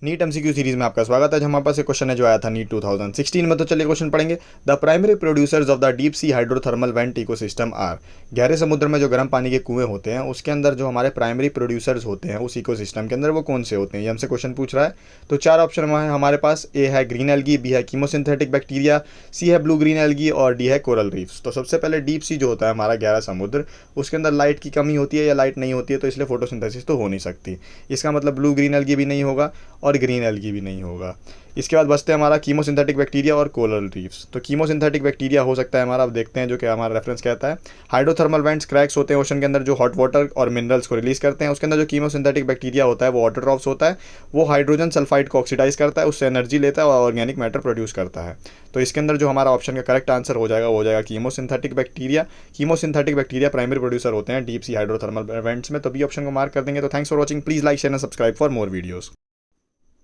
NEET MCQ series में आपका स्वागत है। आज हमारे पास एक क्वेश्चन है जो आया था नीट 2016 में। तो चलिए क्वेश्चन पढ़ेंगे। The primary producers of the deep sea hydrothermal vent ecosystem are. गहरे समुद्र में जो गर्म पानी के कुएं होते हैं उसके अंदर जो हमारे प्राइमरी प्रोड्यूसर्स होते हैं उस इकोसिस्टम के अंदर वो कौन से होते हैं, ये हमसे क्वेश्चन पूछ रहा है। तो चार ऑप्शन है हमारे पास। ए है ग्रीन एल्गी, बी है कीमोसिंथेटिक बैक्टीरिया, सी है ब्लू ग्रीन एल्गी और डी है कोरल रीफ्स। तो सबसे पहले डीप सी जो होता है हमारा गहरा समुद्र, उसके अंदर लाइट की कमी होती है या लाइट नहीं होती है, तो इसलिए फोटोसिंथेसिस तो हो नहीं सकती। इसका मतलब ब्लू ग्रीन एल्गी भी नहीं होगा और ग्रीन एल्गी भी नहीं होगा। इसके बाद बचते हैं हमारा कीमोसिंथेटिक बैक्टीरिया और कोरल रीफ्स। तो कीमोसिंथेटिक बैक्टीरिया हो सकता है हमारा, अब देखते हैं जो कि हमारा रेफरेंस कहता है। हाइड्रोथर्मल वेंट्स क्रैक्स होते हैं ओशन के अंदर जो हॉट वाटर और मिनरल्स को रिलीज करते हैं। उसके अंदर जो कीमोसिंथेटिक बैक्टीरिया होता है वो ऑटोट्रॉफ्स होता है, वो हाइड्रोजन सल्फाइड को ऑक्सीडाइज करता है, उससे एनर्जी लेता है और ऑर्गेनिक मैटर प्रोड्यूस करता है। तो इसके अंदर जो हमारा ऑप्शन का करेक्ट आंसर हो जाएगा वो हो जाएगा chemosynthetic bacteria. Chemosynthetic bacteria primary producer होते हैं डीप सी हाइड्रोथर्मल वेंट्स में। तो बी ऑप्शन को मार्क कर देंगे। तो thanks for watching, please like share and subscribe for more videos.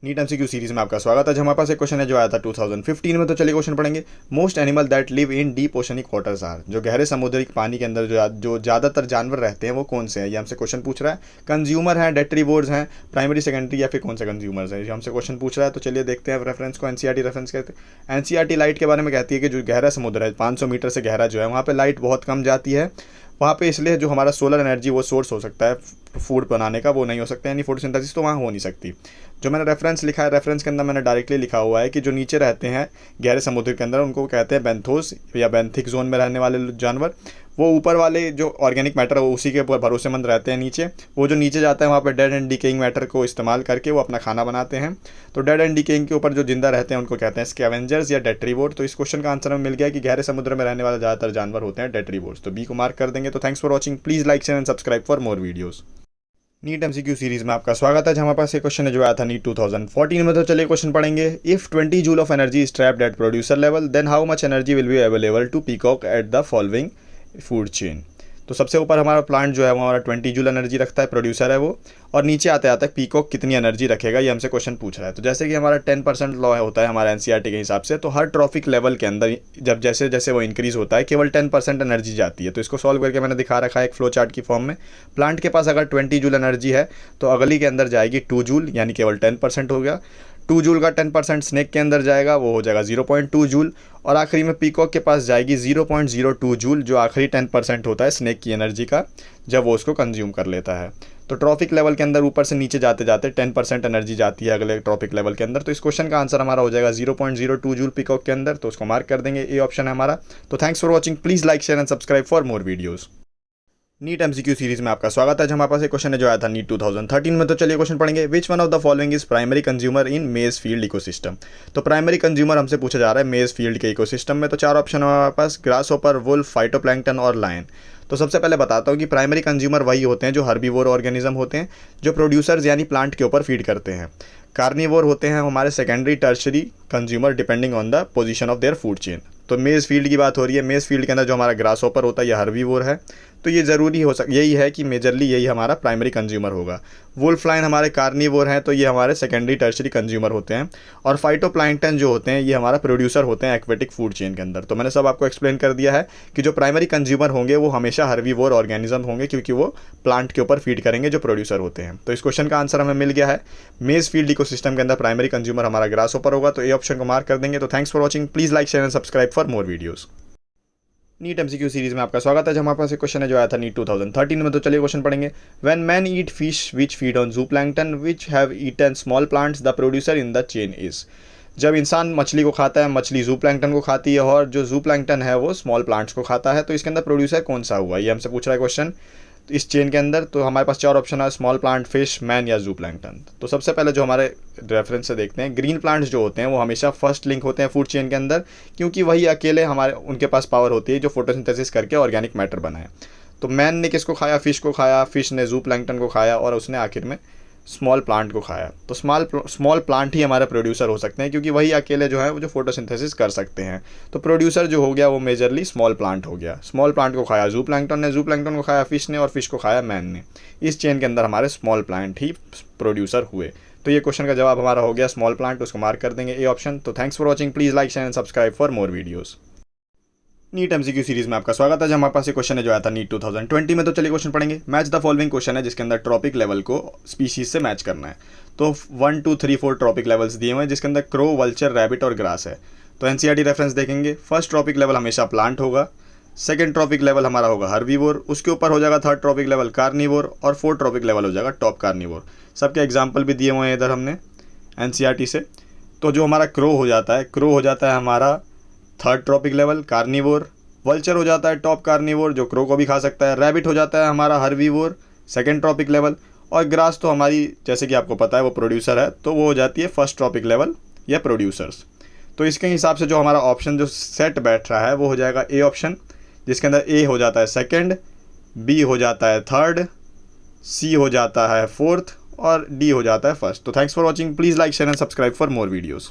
NEET MCQ series में आपका स्वागत है। आज हमारे पास एक क्वेश्चन है जो आया था 2015 में। तो चलिए क्वेश्चन पढ़ेंगे। Most animal that live in deep oceanic waters are. जो गहरे समुद्री पानी के अंदर जो ज़्यादातर जानवर रहते हैं वो कौन से हैं, ये हमसे क्वेश्चन पूछ रहा है। कंज्यूमर हैं, डेट्रीवोर्स हैं, प्राइमरी सेकेंडरी या फिर कौन से कंज्यूमर्स हैं, ये हमसे क्वेश्चन पूछ रहा है। तो चलिए देखते हैं रेफरेंस को। एनसीईआरटी रेफरेंस कहते हैं। एनसीईआरटी लाइट के बारे में कहती है कि जो गहरा समुद्र है 500 मीटर से गहरा जो है वहाँ पर लाइट बहुत कम जाती है वहाँ पे, इसलिए जो हमारा सोलर एनर्जी वो सोर्स हो सकता है फूड बनाने का वो नहीं हो सकता, यानी फोटोसिंथेसिस तो वहाँ हो नहीं सकती। जो मैंने रेफरेंस लिखा है, रेफरेंस के अंदर मैंने डायरेक्टली लिखा हुआ है कि जो नीचे रहते हैं गहरे समुद्र के अंदर उनको कहते हैं बेंथोस या बेंथिक जोन में रहने वाले जानवर। वो ऊपर वाले जो ऑर्गेनिक मैटर है उसी के ऊपर भरोसेमंद रहते हैं। नीचे वो जो नीचे जाता है वहाँ पर डेड एंड डिकेइंग मैटर को इस्तेमाल करके वो अपना खाना बनाते हैं। तो डेड एंड डिकेइंग के ऊपर जो जिंदा रहते हैं उनको कहते हैं स्कैवेंजर्स या डेट्रीवोर। तो इस क्वेश्चन का आंसर हमें मिल गया कि गहरे समुद्र में रहने वाले ज़्यादातर जानवर होते हैं डेट्रीवोर्स। तो बी को मार्क कर देंगे। तो thanks for watching, please like share and subscribe for more videos. NEET MCQ series में आपका स्वागत है। हमारे पास एक क्वेश्चन है जो आया था नीट 2014 में। तो चलिए क्वेश्चन पढ़ेंगे। If 20 joule of energy is trapped at producer level then how much energy will be available to peacock at the following food chain. तो सबसे ऊपर हमारा प्लांट जो है वो हमारा 20 जूल एनर्जी रखता है, प्रोड्यूसर है वो, और नीचे आते आते पीकॉक कितनी एनर्जी रखेगा ये हमसे क्वेश्चन पूछ रहा है। तो जैसे कि हमारा 10% लॉ होता है हमारा एनसीईआरटी के हिसाब से, तो हर ट्रॉफिक लेवल के अंदर जब जैसे जैसे वो इंक्रीज होता है केवल 10% एनर्जी जाती है। तो इसको सॉल्व करके मैंने दिखा रखा है एक फ्लो चार्ट की फॉर्म में। प्लांट के पास अगर 20 जूल एनर्जी है तो अगली के अंदर जाएगी 2 जूल, यानी केवल 10% हो गया। 2 जूल का 10% स्नेक के अंदर जाएगा, वो हो जाएगा 0.2 जूल। और आखिरी में पीकॉक के पास जाएगी 0.02 जूल, जो आखिरी 10% होता है स्नेक की एनर्जी का जब वो उसको कंज्यूम कर लेता है। तो ट्रॉफिक लेवल के अंदर ऊपर से नीचे जाते जाते 10% एनर्जी जाती है अगले ट्रॉफिक लेवल के अंदर। तो इस क्वेश्चन का आंसर हमारा हो जाएगा 0.02 जूल पीकॉक के अंदर। तो उसको मार्क कर देंगे, ए ऑप्शन है हमारा। तो thanks for watching, please like share and subscribe for more videos. NEET MCQ series में आपका स्वागत है। हमारे पास एक क्वेश्चन है जो आया था नीट 2013 में। तो चलिए क्वेश्चन पढ़ेंगे। Which one of the following is primary consumer in मेज फील्ड इकोसिस्टम। तो प्राइमरी कंज्यूमर हमसे पूछा जा रहा है मेज फील्ड के इकोसिस्टम में। तो चार ऑप्शन है हमारे पास। ग्रासहोपर, वुल्फ, फाइटोप्लैंक्टन और लायन। तो सबसे पहले बताता हूँ कि प्राइमरी कंज्यूमर वही होते हैं जो हर्बीवोर ऑर्गेनिज्म होते हैं, जो प्रोड्यूसर्स यानी प्लांट के ऊपर फीड करते हैं। कार्निवोर होते हैं हमारे secondary tertiary consumer depending on the position of their food chain. तो मेज फील्ड की बात हो रही है। मेज फील्ड के अंदर जो हमारा ग्रासहोपर होता है या हर्बीवोर है, तो ये ज़रूरी यही है कि मेजरली यही हमारा प्राइमरी कंज्यूमर होगा। वुल्फ लाइन हमारे कार्निवोर हैं, तो ये हमारे सेकेंडरी टर्शरी कंज्यूमर होते हैं। और फाइटोप्लैंक्टन जो होते हैं ये हमारा प्रोड्यूसर होते हैं एक्वेटिक फूड चेन के अंदर। तो मैंने सब आपको एक्सप्लेन कर दिया है कि जो प्राइमरी कंज्यूमर होंगे वो हमेशा हर्बीवोर ऑर्गेनिज्म होंगे, क्योंकि वो प्लांट के ऊपर फीड करेंगे जो प्रोड्यूसर होते हैं। तो इस क्वेश्चन का आंसर हमें मिल गया है। मेज फील्ड इकोसिस्टम के अंदर प्राइमरी कंज्यूमर हमारा ग्रासहोपर होगा। तो ए ऑप्शन को मार्क कर देंगे। तो thanks for watching, please like share and subscribe for more videos. NEET MCQ series में आपका स्वागत है। हमारे पास एक क्वेश्चन है जो आया था नीट 2013 में। तो चलिए क्वेश्चन पढ़ेंगे। When man eat fish which feed on zooplankton which have eaten small plants the producer in the chain is. जब इंसान मछली को खाता है, मछली जूप्लैंक्टन को खाती है और जो जूप्लैंक्टन है वो स्मॉल प्लांट्स को खाता है, तो इसके अंदर प्रोड्यूसर कौन सा हुआ, ये हमसे पूछ रहा है क्वेश्चन इस चेन के अंदर। तो हमारे पास चार ऑप्शन है, स्मॉल प्लांट, फिश, मैन या जूप्लैंक्टन। तो सबसे पहले जो हमारे रेफरेंस से देखते हैं, ग्रीन प्लांट्स जो होते हैं वो हमेशा फर्स्ट लिंक होते हैं फूड चेन के अंदर, क्योंकि वही अकेले हमारे उनके पास पावर होती है जो फोटोसिंथेसिस करके ऑर्गेनिक मैटर बनाए। तो मैन ने किसको खाया, फिश को खाया, फिश ने जूप्लैंक्टन को खाया और उसने आखिर में स्मॉल प्लांट को खाया। तो स्मॉल प्लांट ही हमारे प्रोड्यूसर हो सकते हैं, क्योंकि वही अकेले जो है वो जो फोटोसिंथेसिस कर सकते हैं। तो प्रोड्यूसर जो हो गया वो मेजरली स्मॉल प्लांट हो गया। स्मॉल प्लांट को खाया जूप्लैंक्टन ने, जूप्लैंक्टन को खाया फिश ने और फिश को खाया मैन ने। इस चेन के अंदर हमारे स्मॉल प्लांट ही प्रोड्यूसर हुए। तो ये क्वेश्चन का जवाब हमारा हो गया स्मॉल प्लांट, उसको मार्क कर देंगे ए ऑप्शन। तो thanks for watching, please like share and subscribe for more videos. NEET MCQ series में आपका स्वागत है। हमारे पास एक क्वेश्चन है जो आया था नीट 2020 में। तो चलिए क्वेश्चन पढ़ेंगे। मैच द फॉलोइंग क्वेश्चन है जिसके अंदर ट्रॉपिक लेवल को स्पीशीज से मैच करना है। तो 1 2 3 4 ट्रॉपिक लेवल्स दिए हुए हैं जिसके अंदर क्रो, वल्चर, रैबिट और ग्रास है। तो एनसीईआरटी रेफरेंस देखेंगे। फर्स्ट ट्रॉपिक लेवल हमेशा प्लांट होगा, सेकंड ट्रॉपिक लेवल हमारा होगा हर्बीवोर, उसके ऊपर हो जाएगा थर्ड ट्रॉपिक लेवल कार्निवोर और फोर्थ ट्रॉपिक लेवल हो जाएगा टॉप कार्निवोर। सबके एग्जाम्पल भी दिए हुए हैं इधर हमने एनसीईआरटी से। तो जो हमारा क्रो हो जाता है हमारा third trophic level carnivore, vulture हो जाता है टॉप कार्निवोर जो क्रो को भी खा सकता है, रैबिट हो जाता है हमारा हर्बीवोर सेकंड ट्रॉपिक लेवल, और ग्रास तो हमारी जैसे कि आपको पता है वो प्रोड्यूसर है तो वो हो जाती है फर्स्ट ट्रॉपिक लेवल या प्रोड्यूसर्स। तो इसके हिसाब से जो हमारा ऑप्शन जो सेट बैठ रहा है वो हो जाएगा ए ऑप्शन, जिसके अंदर ए हो जाता है सेकंड, बी हो जाता है थर्ड, सी हो जाता है फोर्थ और डी हो जाता है फर्स्ट। तो thanks for watching, please like share and subscribe for more videos.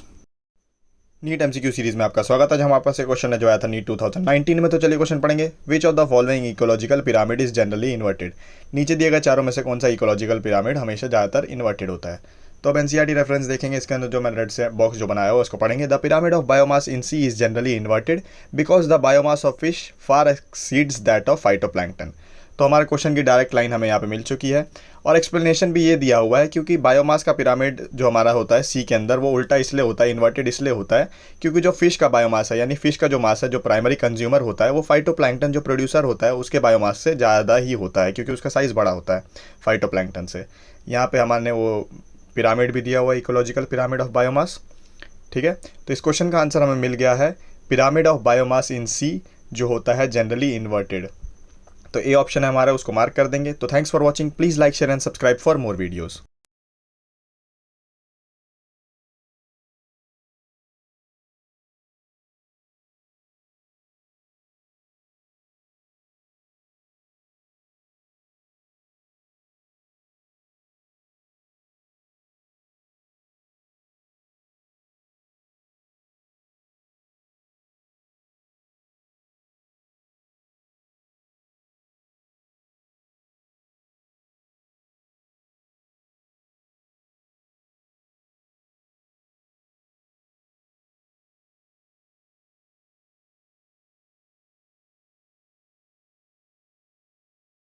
NEET MCQ series में आपका स्वागत है। हमारे पास एक क्वेश्चन है जो आया था नीट 2019 में। तो चलिए क्वेश्चन पढ़ेंगे। Which of the following ecological pyramid is generally inverted. नीचे दिए गए चारों में से कौन सा इकोलॉजिकल पिरामिड हमेशा ज़्यादातर इन्वर्टेड होता है। तो अब एनसीईआरटी रेफरेंस देखेंगे। इसके अंदर जो मैंने रेड से बॉक्स जो बनाया हुआ उसको पढ़ेंगे। The pyramid of biomass in sea is generally inverted because the biomass of fish far exceeds that of phytoplankton. तो हमारे क्वेश्चन की डायरेक्ट लाइन हमें यहाँ पे मिल चुकी है और एक्सप्लेनेशन भी ये दिया हुआ है क्योंकि बायोमास का पिरामिड जो हमारा होता है सी के अंदर वो उल्टा इसलिए होता है, इन्वर्टेड इसलिए होता है क्योंकि जो फिश का बायोमास है यानी फिश का जो मास है जो प्राइमरी कंज्यूमर होता है वो फाइटोप्लैंक्टन जो प्रोड्यूसर होता है उसके बायोमास से ज़्यादा ही होता है क्योंकि उसका साइज़ बड़ा होता है फाइटोप्लैंक्टन से। यहाँ पे हमारे वो पिरामिड भी दिया हुआ है इकोलॉजिकल पिरामिड ऑफ बायोमास। ठीक है, तो इस क्वेश्चन का आंसर हमें मिल गया है पिरामिड ऑफ बायोमास इन सी जो होता है जनरली इन्वर्टेड। तो ए ऑप्शन है हमारा, उसको मार्क कर देंगे। तो thanks for watching, please like share and subscribe for more videos.